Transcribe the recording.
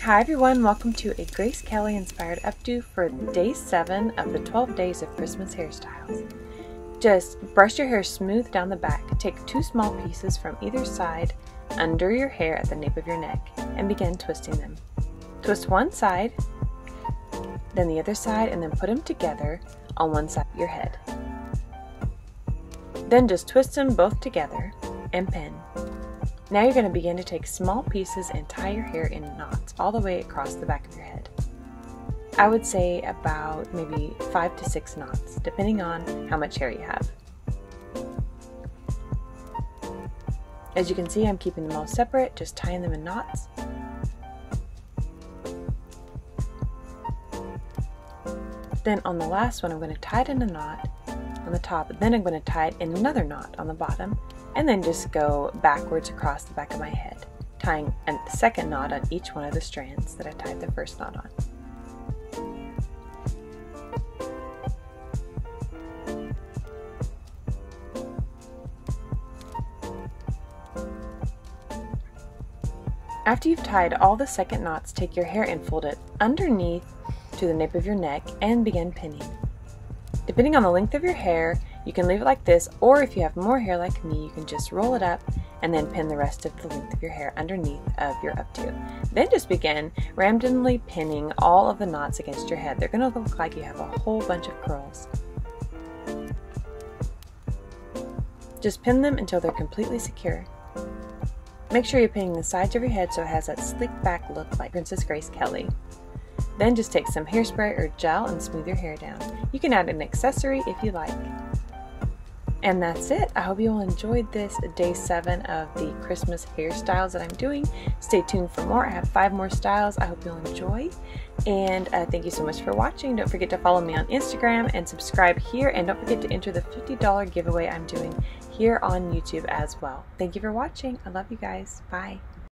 Hi everyone, welcome to a Grace Kelly inspired updo for day 7 of the 12 Days of Christmas Hairstyles. Just brush your hair smooth down the back, take 2 small pieces from either side under your hair at the nape of your neck and begin twisting them. Twist one side, then the other side, and then put them together on one side of your head. Then just twist them both together and pin. Now you're going to begin to take small pieces and tie your hair in knots all the way across the back of your head. I would say about maybe 5 to 6 knots, depending on how much hair you have. As you can see, I'm keeping them all separate, just tying them in knots. Then on the last one, I'm going to tie it in a knot on the top, then I'm going to tie it in another knot on the bottom, and then just go backwards across the back of my head, tying a second knot on each one of the strands that I tied the first knot on. After you've tied all the second knots, take your hair and fold it underneath to the nape of your neck and begin pinning. Depending on the length of your hair, you can leave it like this, or if you have more hair like me, you can just roll it up and then pin the rest of the length of your hair underneath of your updo. Then just begin randomly pinning all of the knots against your head. They're going to look like you have a whole bunch of curls. Just pin them until they're completely secure. Make sure you're pinning the sides of your head so it has that slick back look like Princess Grace Kelly. Then just take some hairspray or gel and smooth your hair down. You can add an accessory if you like. And that's it. I hope you all enjoyed this day 7 of the Christmas hairstyles that I'm doing. Stay tuned for more. I have 5 more styles I hope you'll enjoy. And thank you so much for watching. Don't forget to follow me on Instagram and subscribe here. And don't forget to enter the $50 giveaway I'm doing here on YouTube as well. Thank you for watching. I love you guys. Bye.